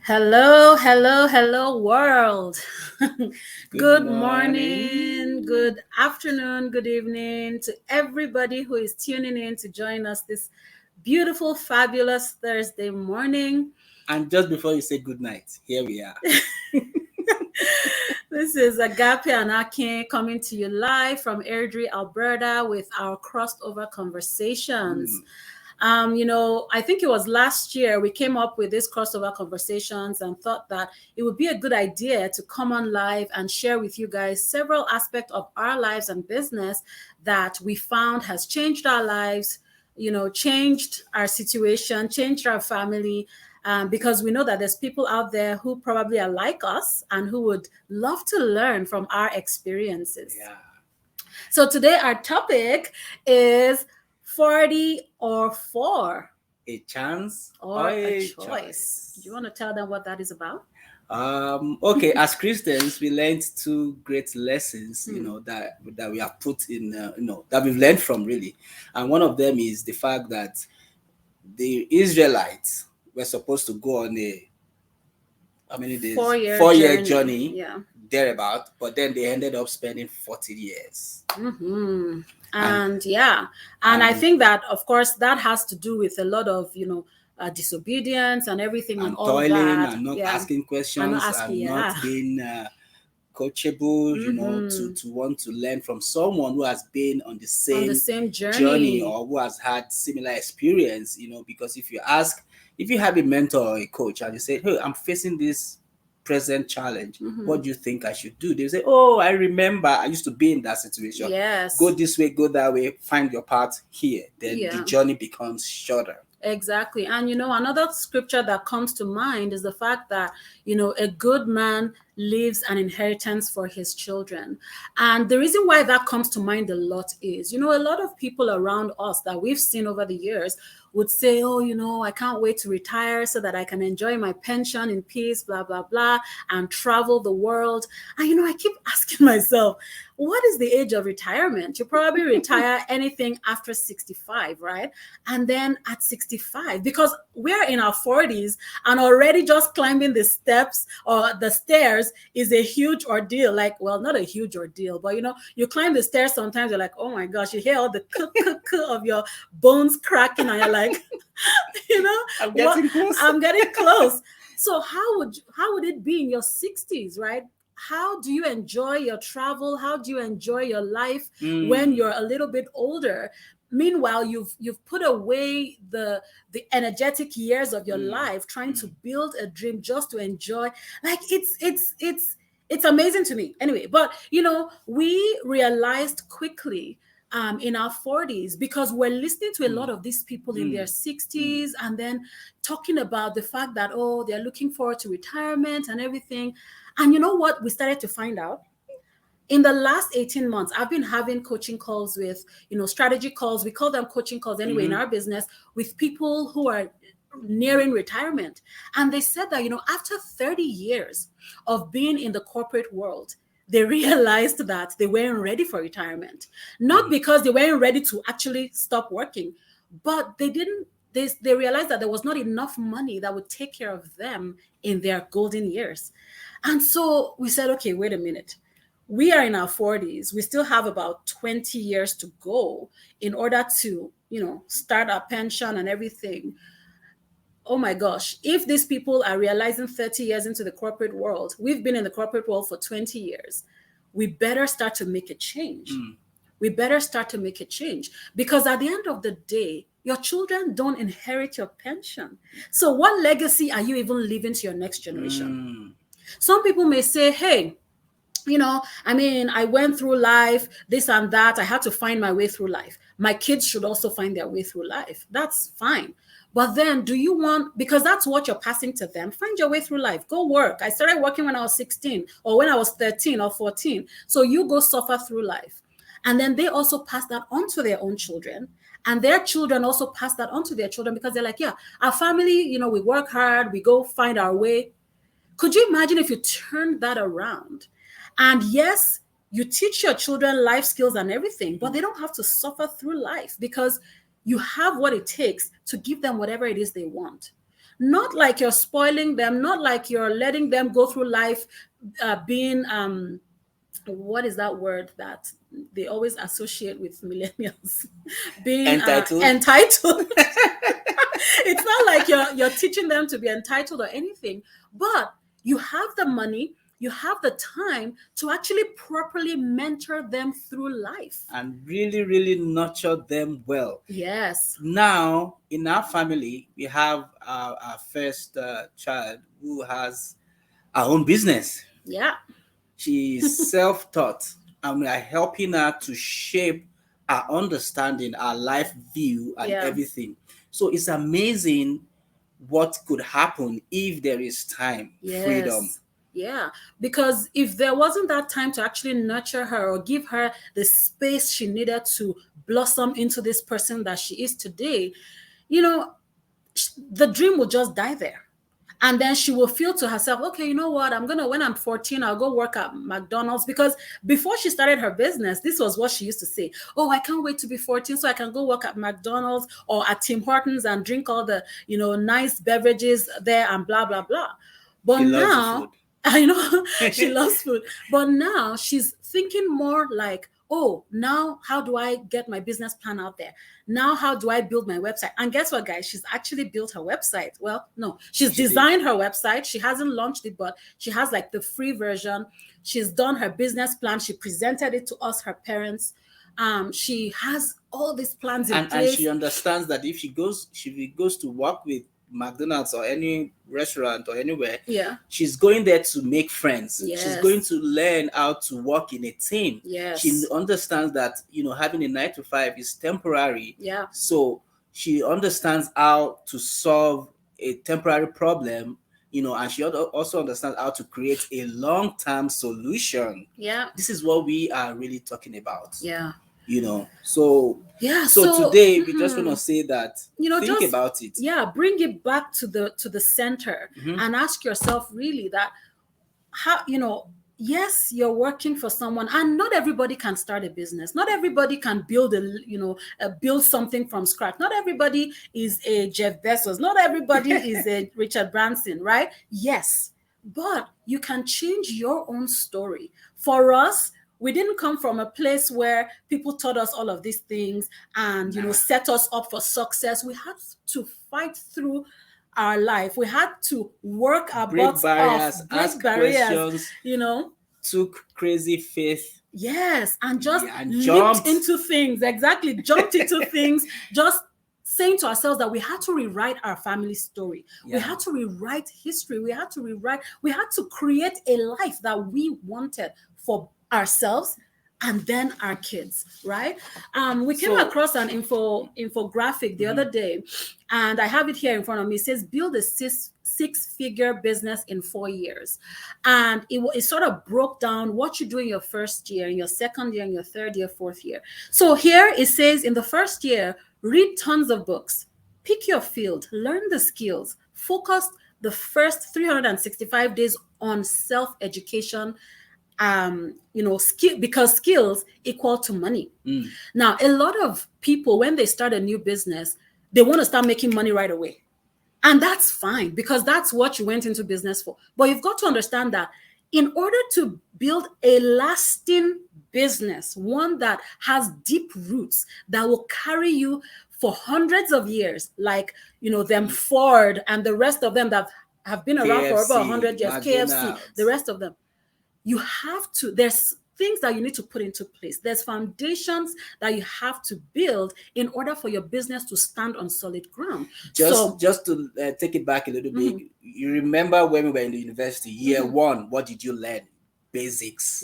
Hello, hello, hello, world. Good Good morning, morning. good afternoon, good evening to everybody who is tuning in to join us this beautiful, fabulous Thursday morning. And just before you say good night, here we are. This is Agape and Akin coming to you live from Airdrie, Alberta with our crossover conversations. Mm, I think it was last year we came up with these crossover conversations and thought that it would be a good idea to come on live and share with you guys several aspects of our lives and business that we found has changed our lives, changed our situation, changed our family. Because we know that there's people out there who probably are like us and who would love to learn from our experiences. yeah. So today our topic is 40 or 4 A chance or or a a choice. Do you choice. want to tell them what that is about? Okay, as Christians, we learned two great lessons, Hmm. that we have put in, that we've learned from really. And one of them is the fact that the Israelites were supposed to go on a, how many days? 4 year 4 year journey. journey Yeah. thereabout, but then they ended up spending 40 years. Hmm. And And yeah, and I and think that of course that has to do with a lot of disobedience and everything and and all of toiling that. and not Yeah, asking I'm not questions asking. and not Yeah. being coachable, to Hmm. want to learn from someone who has been on the On the same same journey journey. or who has had similar experience, because if you have a mentor or a coach and you say, hey, I'm facing this present challenge, Hmm. what do you think I should do? They say, oh, I remember I used to be in that situation. Go Yes. this way, go that way, find your path here. Then the Yeah. journey becomes shorter. Exactly. And another scripture that comes to mind is the fact that, a good man leaves an inheritance for his children. And the reason why that comes to mind a lot is, a lot of people around us that we've seen over the years would say, oh, I can't wait to retire so that I can enjoy my pension in peace, blah, blah, blah, and travel the world. And, I keep asking myself, what is the age of retirement? You probably retire anything after 65, right? And then at 65, because we're in our 40s and already just climbing the steps or the stairs is a huge ordeal. Like, well, not a huge ordeal, but you climb the stairs, sometimes you're like, oh my gosh, you hear all the of your bones cracking and you're like, you know I'm what, getting close. I'm getting close. So how would it be in your 60s, right? How do you enjoy your travel? How do you enjoy your life when Mm, you're a little bit older? Meanwhile, you've put away the energetic years of your mm, life trying to mm, build a dream just to enjoy. Like, it's amazing to me anyway. But we realized quickly in our 40s, because we're listening to a mm, lot of these people in their mm, mm. 60s and then talking about the fact that, oh, they're looking forward to retirement and everything. And you know what we started to find out? In the last 18 months, I've been having coaching calls with, strategy calls. We call them coaching calls anyway in Mm-hmm. our business, with people who are nearing retirement. And they said that, after 30 years of being in the corporate world, they realized that they weren't ready for retirement. Not Mm, because they weren't ready to actually stop working, but they didn't. They realized that there was not enough money that would take care of them in their golden years. And so we said, okay, wait a minute, we are in our 40s. We still have about 20 years to go in order to, start our pension and everything. Oh my gosh, if these people are realizing 30 years into the corporate world, we've been in the corporate world for 20 years, we better start to make a change. mm, We better start to make a change, because at the end of the day, your children don't inherit your pension. So, what legacy are you even leaving to your next generation? mm, Some people may say, hey, I mean, I went through life, this and that. I had to find my way through life. My kids should also find their way through life. That's fine. But then, do you want, because that's what you're passing to them, find your way through life. Go work. I started working when I was 16 or when I was 13 or 14. So you go suffer through life. And then they also pass that on to their own children. And their children also pass that on to their children, because they're like, yeah, our family, we work hard, we go find our way. Could you imagine if you turned that around? And yes, you teach your children life skills and everything, but they don't have to suffer through life, because you have what it takes to give them whatever it is they want. not like you're spoiling them, not like you're letting them go through life being what is that word that they always associate with millennials? Being Entitled. Entitled. It's not like you're teaching them to be entitled or anything, but you have the money, you have the time to actually properly mentor them through life and really, really nurture them well. Yes. Now, in our family, we have our first child who has her own business. Yeah. She's self-taught, and we are helping her to shape our understanding, our life view, and everything. So it's amazing what could happen if there is time, freedom. Yeah, because if there wasn't that time to actually nurture her or give her the space she needed to blossom into this person that she is today, the dream would just die there. And then she will feel to herself, okay, you know what? When I'm 14, I'll go work at McDonald's. Because before she started her business, this was what she used to say. Oh, I can't wait to be 14 so I can go work at McDonald's or at Tim Hortons and drink all the, nice beverages there and blah, blah, blah. But now, I know she loves food. But now she's thinking more like, oh, now how do I get my business plan out there? Now how do I build my website? And guess what, guys? She's actually built her website. Well, no, she's designed her website. She hasn't launched it, but she has like the free version. She's done her business plan. She presented it to us, her parents. She has all these plans in place. And she understands that if she goes to work with McDonald's or any restaurant or anywhere, she's going there to make friends. She's going to learn how to work in a team. She understands that having a 9-to-5 is temporary. So she understands how to solve a temporary problem, and she also understands how to create a long-term solution. This is what we are really talking about. So today we just want to say that think about it. Bring it back to the center and ask yourself really that how yes, you're working for someone, and not everybody can start a business. Not everybody can build build something from scratch. Not everybody is a Jeff Bezos. Not everybody is a Richard Branson, right? Yes, but you can change your own story. For us, we didn't come from a place where people taught us all of these things and set us up for success. We had to fight through our life. We had to work our butts off, break barriers, took crazy faith. Yes, and just leaped into things. Exactly, jumped into things, just saying to ourselves that we had to rewrite our family story. We had to rewrite history. We had to create a life that we wanted for ourselves and then our kids, right? We came across an infographic the other day, and I have it here in front of me. It says, build a six-figure business in 4 years. And it sort of broke down what you do in your first year, in your second year, in your third year, fourth year. So here it says, in the first year, read tons of books, pick your field, learn the skills, focus the first 365 days on self-education, because skills equal to money. Now, a lot of people, when they start a new business, they want to start making money right away. And that's fine, because that's what you went into business for. But you've got to understand that in order to build a lasting business, one that has deep roots, that will carry you for hundreds of years, like, them Ford and the rest of them that have been around for over 100 years, KFC, the rest of them, there's things that you need to put into place. There's foundations that you have to build in order for your business to stand on solid ground. Just to take it back a little bit, you remember when we were in the university, year one, what did you learn? Basics.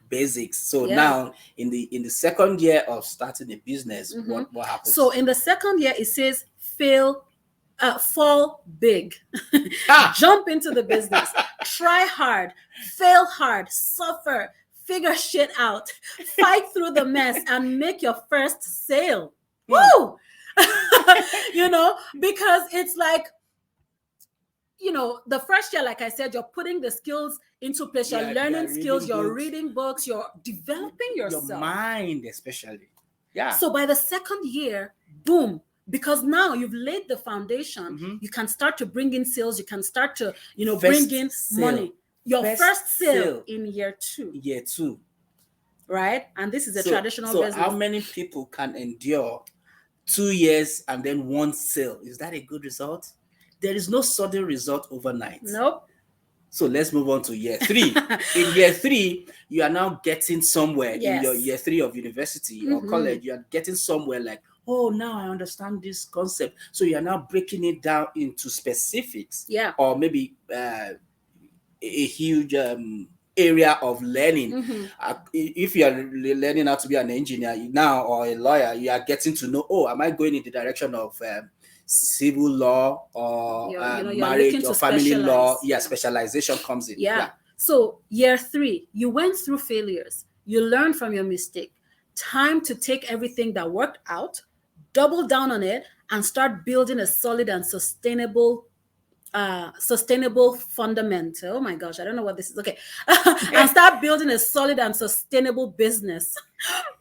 Basics. So now in the second year of starting a business, what happens? So in the second year, it says fall big. Jump into the business. Try hard. Fail hard. Suffer. Figure shit out. Fight through the mess and make your first sale. Woo! Because it's like, the first year, like I said, you're putting the skills into place. You're learning skills. You're reading books. You're developing yourself. Your mind, especially. So by the second year, boom, because now you've laid the foundation. Mhm. You can start to bring in sales. You can start to, First bring in sale. money. Your first sale in year 2. Year 2. Right? And this is a traditional so business. how many people can endure 2 years and then 1 sale? Is that a good result? There is no sudden result overnight. Nope. So let's move on to year 3. In year 3, you are now getting somewhere. Yes. In your year 3 of university or college, you are getting somewhere like, oh, now I understand this concept. So you are now breaking it down into specifics. Yeah. Or maybe a huge area of learning. If you are learning how to be an engineer now or a lawyer, you are getting to know, oh, am I going in the direction of civil law or marriage or family law? Specialization comes in. So year 3, you went through failures. You learned from your mistake. Time to take everything that worked out, double down on it, and start building a solid and sustainable fundamental. Oh my gosh, I don't know what this is. Okay. And start building a solid and sustainable business.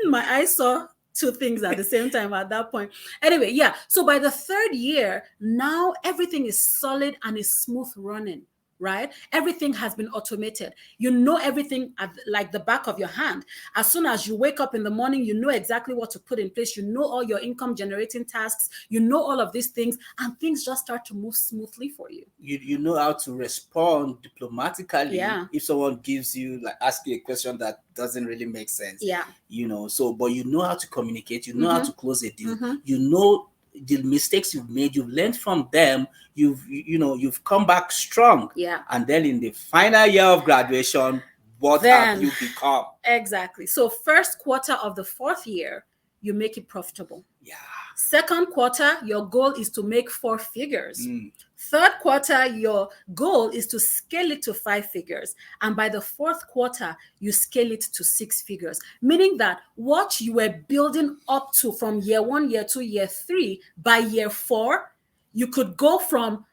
My eyes saw 2 things at the same time at that point. Anyway, yeah. So by the 3rd year, now everything is solid and is smooth running, right? Everything has been automated. You know everything at like the back of your hand. As soon as you wake up in the morning, you know exactly what to put in place. You know all your income generating tasks. You know all of these things, and things just start to move smoothly for you. You know how to respond diplomatically if someone gives you, like, ask you a question that doesn't really make sense. But you know how to communicate. You know how to close a deal. You know the mistakes you've made, you've learned from them, you've come back strong. And then in the final year of graduation, what have you become? Exactly. So first quarter of the 4th year, you make it profitable. Second quarter, your goal is to make 4 figures. Third quarter, your goal is to scale it to 5 figures. And by the 4th quarter, you scale it to 6 figures. Meaning that what you were building up to from year 1, year 2, year 3, by year 4, you could go from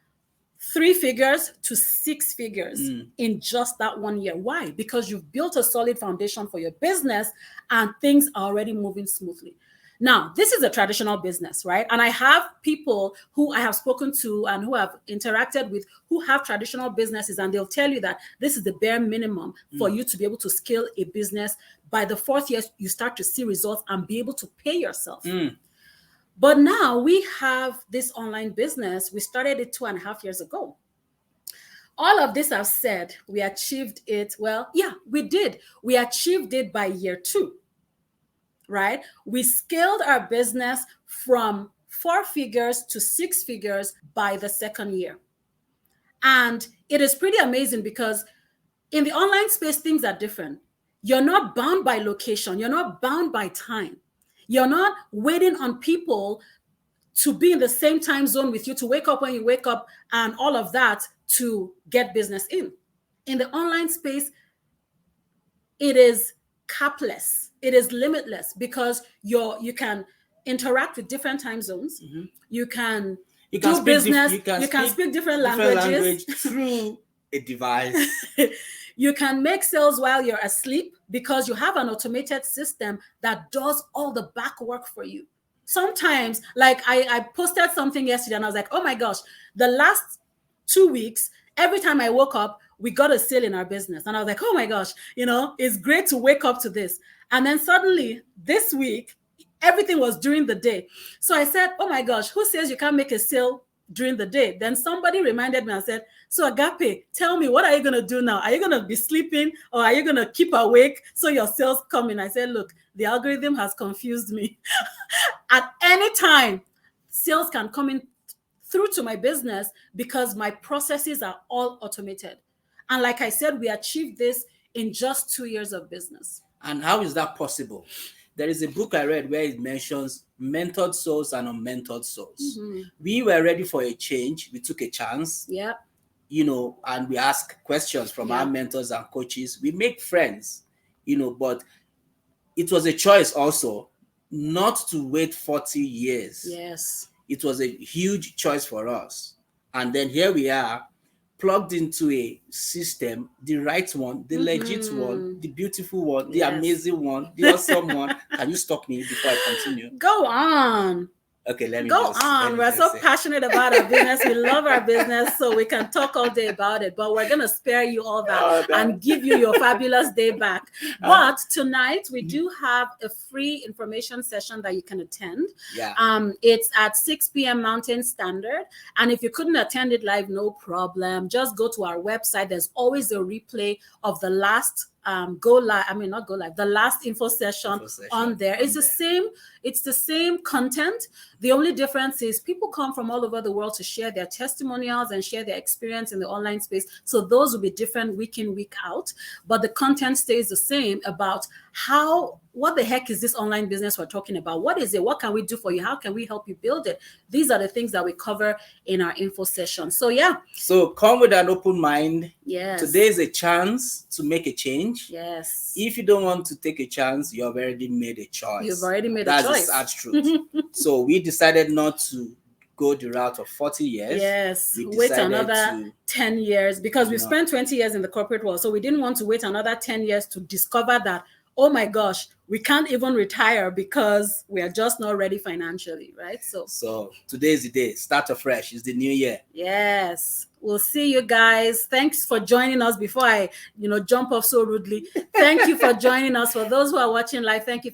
3 figures to 6 figures in just that 1 year. Why? Because you've built a solid foundation for your business and things are already moving smoothly. Now, this is a traditional business, right? And I have people who I have spoken to and who have interacted with who have traditional businesses, and they'll tell you that this is the bare minimum for you to be able to scale a business. By the 4th year, you start to see results and be able to pay yourself. But now we have this online business. We started it 2.5 years ago. All of this I've said, we achieved it. Well, yeah, we did. We achieved it by year 2. Right? We scaled our business from 4 figures to 6 figures by the 2nd year. And it is pretty amazing because in the online space, things are different. You're not bound by location. You're not bound by time. You're not waiting on people to be in the same time zone with you, to wake up when you wake up and all of that to get business in. In the online space, it is capless. It is limitless because you can interact with different time zones. You can do business. You can speak different languages through a device. You can make sales while you're asleep because you have an automated system that does all the back work for you. Sometimes, like I posted something yesterday and I was like, oh my gosh, the last 2 weeks, every time I woke up, we got a sale in our business. And I was like, oh my gosh, it's great to wake up to this. And then suddenly this week, everything was during the day. So I said, oh my gosh, who says you can't make a sale during the day? Then somebody reminded me and said, so Agape, tell me, what are you going to do now? Are you going to be sleeping or are you going to keep awake so your sales come in? I said, look, the algorithm has confused me. At any time, sales can come in through to my business because my processes are all automated. And like I said, we achieved this in just 2 years of business. And how is that possible? There is a book I read where it mentions mentored souls and unmentored souls. We were ready for a change. We took a chance. And we ask questions from our mentors and coaches. We make friends, but it was a choice also not to wait 40 years. Yes. It was a huge choice for us. And then here we are, plugged into a system, the right one, the legit one, the beautiful one, the amazing one, the awesome one. Can you stop me before I continue? Go on. Okay, let me Go just let on. me We're just so say. passionate about our business. We love our business, so we can talk all day about it. But we're gonna spare you all that Oh, and give you your fabulous day back. uh, But tonight we do have a free information session that you can attend. yeah. It's at 6 p.m. Mountain Standard. And if you couldn't attend it live, no problem. Just go to our website. There's always a replay of the last go live. I mean, not go live. The last info session on there. It's the same content. The only difference is people come from all over the world to share their testimonials and share their experience in the online space. So those will be different week in, week out. But the content stays the same about what the heck is this online business we're talking about? What is it? What can we do for you? How can we help you build it? These are the things that we cover in our info session. So yeah. So come with an open mind. Yes. Today is a chance to make a change. Yes. If you don't want to take a chance, you've already made a choice. You've already made a choice. That's the sad truth. So we decided not to go the route of 40 years. Yes. Wait another 10 years because we've spent 20 years in the corporate world. So we didn't want to wait another 10 years to discover that, oh my gosh, we can't even retire because we are just not ready financially, right? So today is the day. Start afresh. It's the new year. Yes. We'll see you guys. Thanks for joining us before I, jump off so rudely. Thank you for joining us. For those who are watching live, thank you.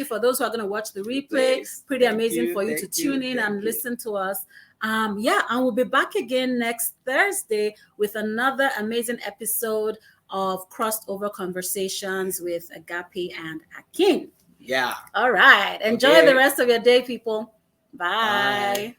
For those who are going to watch the replay, pretty amazing for you to tune in and listen to us. And we'll be back again next Thursday with another amazing episode of Crossed Over Conversations with Agape and Akin. Yeah. All right. Enjoy the rest of your day, people. Bye.